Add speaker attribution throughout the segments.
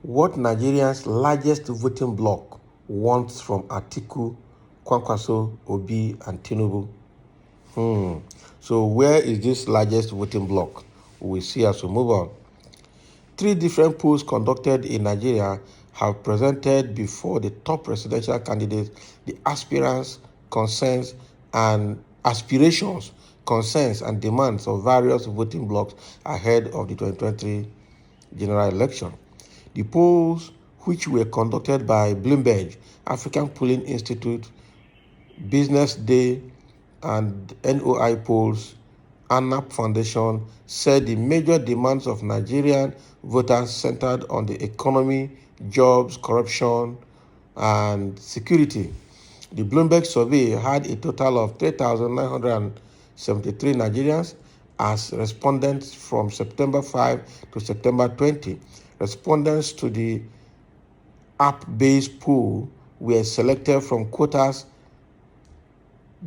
Speaker 1: What Nigerians' largest voting bloc wants from Atiku, Kwankwaso, Obi, and Tinubu. So where is this largest voting bloc? We'll see as we move on. 3 different polls conducted in Nigeria have presented before the top presidential candidates the concerns, and demands of various voting blocs ahead of the 2023 general election. The polls, which were conducted by Bloomberg, African Polling Institute, Business Day, and NOI polls, ANAP Foundation, said the major demands of Nigerian voters centered on the economy, jobs, corruption, and security. The Bloomberg survey had a total of 3,973 Nigerians as respondents from September 5 to September 20. Respondents to the app-based poll were selected from quotas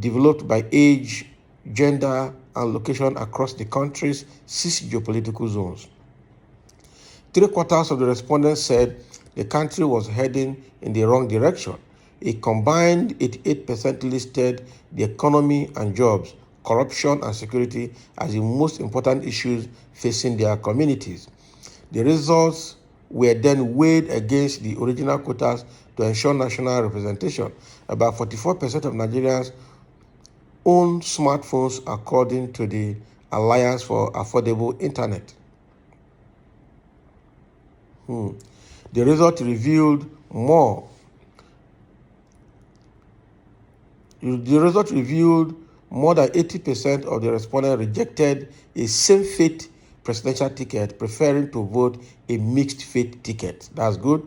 Speaker 1: developed by age, gender, and location across the country's 6 geopolitical zones. 3/4 of the respondents said the country was heading in the wrong direction. A combined 88% listed the economy and jobs, corruption and security as the most important issues facing their communities. The results were then weighed against the original quotas to ensure national representation. About 44% of Nigerians own smartphones, according to the Alliance for Affordable Internet. The result revealed more than 80% of the respondents rejected a same-faith presidential ticket, preferring to vote a mixed-faith ticket. That's good.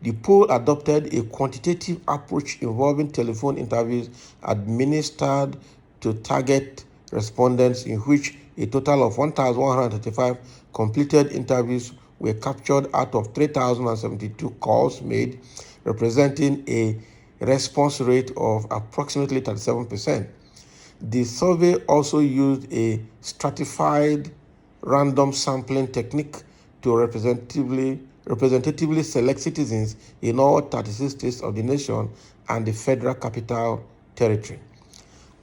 Speaker 1: The poll adopted a quantitative approach involving telephone interviews administered to target respondents, in which a total of 1,135 completed interviews were captured out of 3,072 calls made, representing a response rate of approximately 37%. The survey also used a stratified random sampling technique to representatively select citizens in all 36 states of the nation and the Federal Capital Territory.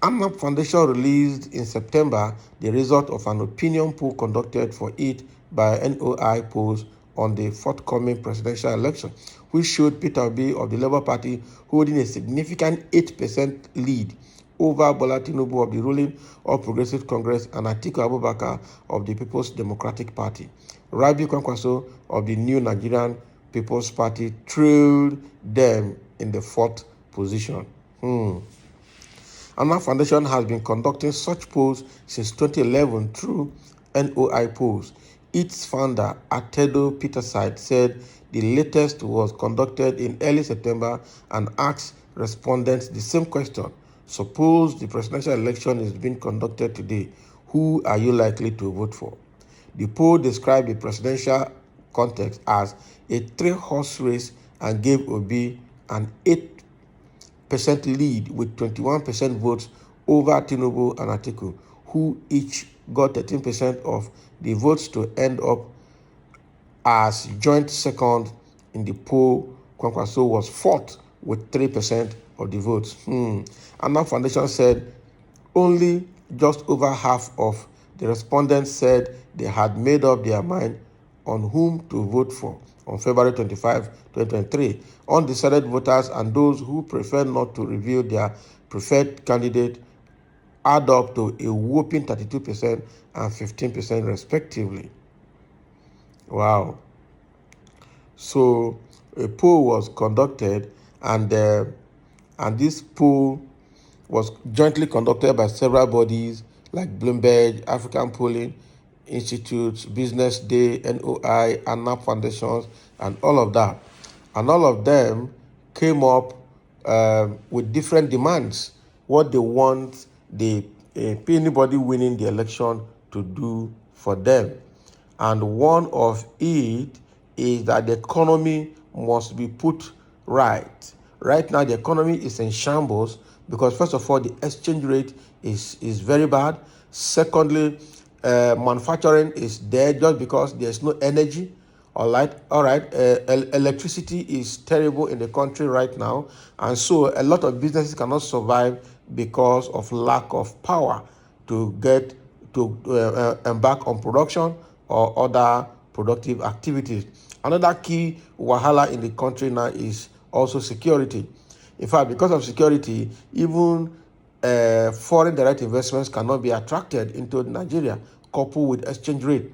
Speaker 1: ANAP Foundation released in September the result of an opinion poll conducted for it by NOI polls on the forthcoming presidential election, which showed Peter Obi of the Labour Party holding a significant 8% lead over Bola Tinubu of the ruling All Progressive Congress and Atiku Abubakar of the People's Democratic Party. Rabi Kwankwaso of the New Nigerian People's Party trailed them in the 4th position. ANAP Foundation has been conducting such polls since 2011 through NOI polls. Its founder, Atedo Peterside, said the latest was conducted in early September and asked respondents the same question. Suppose the presidential election is being conducted today. Who are you likely to vote for? The poll described the presidential contest as a 3-horse race and gave Obi an 8% lead with 21% votes over Tinubu and Atiku, who each got 13% of the votes to end up as joint second in the poll. Kwankwaso was 4th with 3% of the votes. ANAP Foundation said only just over half of the respondents said they had made up their mind on whom to vote for on February 25, 2023. Undecided voters and those who prefer not to reveal their preferred candidate add up to a whopping 32% and 15% respectively. Wow. So a poll was conducted, and this poll was jointly conducted by several bodies like Bloomberg, African Polling Institute, Business Day, NOI, ANAP Foundations, and all of that. And all of them came up with different demands, what they want anybody winning the election to do for them. And one of it is that the economy must be put right. Right now, the economy is in shambles because, first of all, the exchange rate is very bad. Secondly, manufacturing is dead just because there's no energy. All right. Electricity is terrible in the country right now, and so a lot of businesses cannot survive because of lack of power to get to embark on production or other productive activities. Another key wahala in the country now is also security. In fact, because of security, even foreign direct investments cannot be attracted into Nigeria, coupled with exchange rate.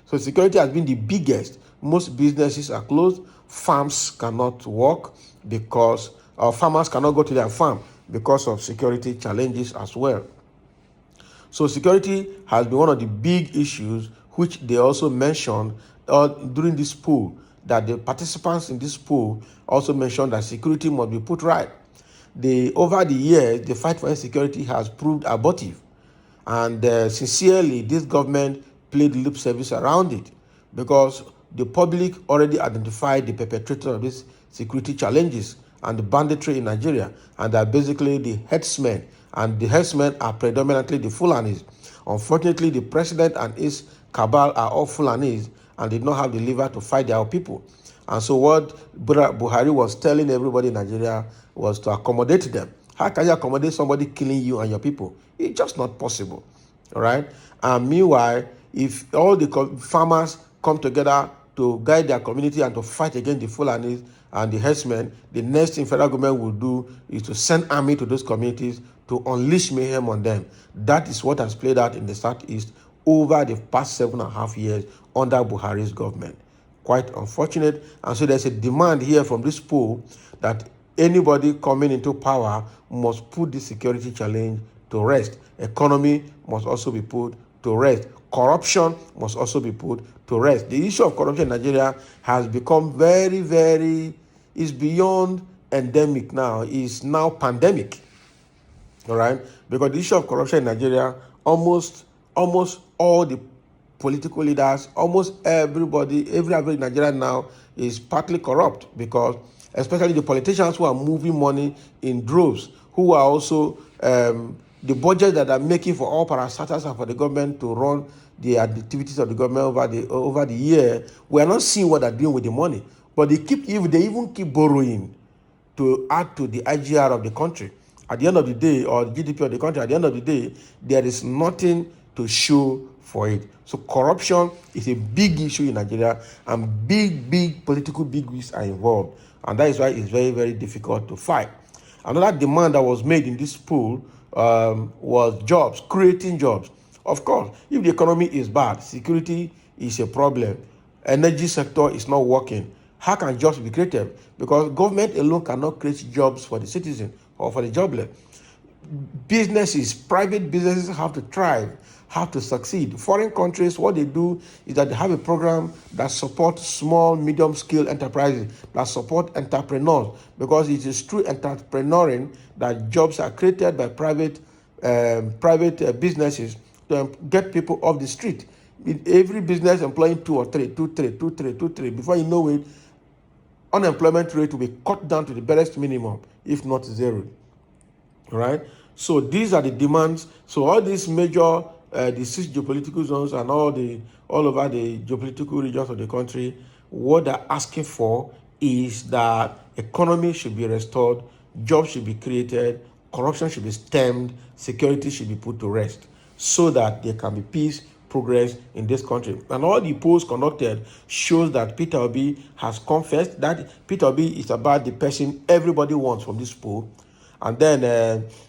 Speaker 1: So security has been the biggest. Most businesses are closed. Farms cannot work because farmers cannot go to their farm because of security challenges as well. So security has been one of the big issues which they also mentioned during this poll, that the participants in this poll also mentioned that security must be put right. Over the years, the fight for insecurity has proved abortive. And sincerely, this government played lip service around it because the public already identified the perpetrators of these security challenges and the banditry in Nigeria, and are basically the headsmen. And the headsmen are predominantly the Fulanis. Unfortunately, the president and his cabal are all Fulanis and did not have the liver to fight their people. And so what Buhari was telling everybody in Nigeria was to accommodate them. How can you accommodate somebody killing you and your people? It's just not possible. All right. And meanwhile, if all the farmers come together to guide their community and to fight against the Fulanis and the herdsmen, the next thing federal government will do is to send army to those communities to unleash mayhem on them. That is what has played out in the Southeast over the past 7.5 years under Buhari's government. Quite unfortunate. And so there's a demand here from this poll that anybody coming into power must put this security challenge to rest. Economy must also be put to rest. Corruption must also be put to rest. The issue of corruption in Nigeria has become is beyond endemic now. It's now pandemic. All right? Because the issue of corruption in Nigeria, almost all the political leaders, almost everybody, every average Nigerian now is partly corrupt, because especially the politicians who are moving money in droves, who are also the budget that are making for all parastatals and for the government to run the activities of the government over the year. We are not seeing what they're doing with the money, but they even keep borrowing to add to the IGR of the country. At the end of the day, or the GDP of the country, at the end of the day, there is nothing to show for it. So corruption is a big issue in Nigeria, and big political bigwigs are involved. And that is why it's very difficult to fight. Another demand that was made in this poll was jobs, creating jobs. Of course, if the economy is bad, security is a problem, energy sector is not working, how can jobs be created? Because government alone cannot create jobs for the citizen or for the jobless. Businesses, private businesses have to thrive, have to succeed. Foreign countries, what they do is that they have a program that supports small, medium-scale enterprises, that support entrepreneurs, because it is through entrepreneuring that jobs are created by private businesses to get people off the street. Every business employing two or three. Before you know it, unemployment rate will be cut down to the barest minimum, if not zero. All right. So these are the demands. So all these major, the 6 geopolitical zones and all over the geopolitical regions of the country, what they're asking for is that economy should be restored, jobs should be created, corruption should be stemmed, security should be put to rest, so that there can be peace, progress in this country. And all the polls conducted shows that Peter Obi has confessed that Peter Obi is about the person everybody wants from this poll. And then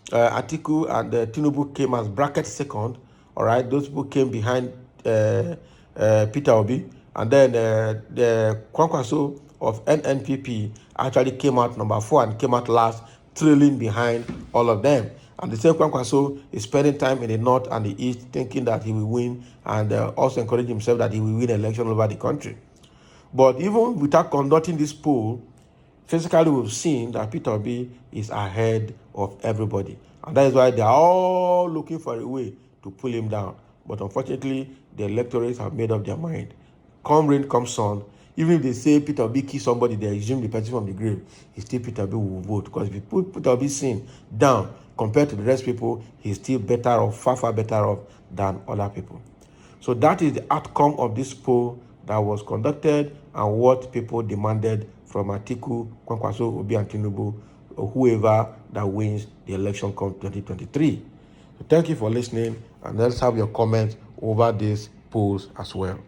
Speaker 1: Atiku and Tinubu came as bracket second. All right, those people came behind Peter Obi. And then the Kwankwaso of NNPP actually came out number 4 and came out last, trailing behind all of them. And the same Kwankwaso is spending time in the north and the east, thinking that he will win, and also encouraging himself that he will win election over the country. But even without conducting this poll, physically we've seen that Peter Obi is ahead of everybody. And that is why they are all looking for a way to pull him down. But unfortunately, the electorates have made up their mind. Come rain, come sun, Even if they say Peter Obi kill somebody, they exhume the person from the grave, he still Peter Obi will vote. Because if you put Peter Obi's sin down compared to the rest people, he's still better off, far better off than other people. So that is the outcome of this poll that was conducted and what people demanded from Atiku, Kwankwaso, Obi, and Tinubu, or whoever that wins the election come 2023. So thank you for listening, and let's have your comments over these polls as well.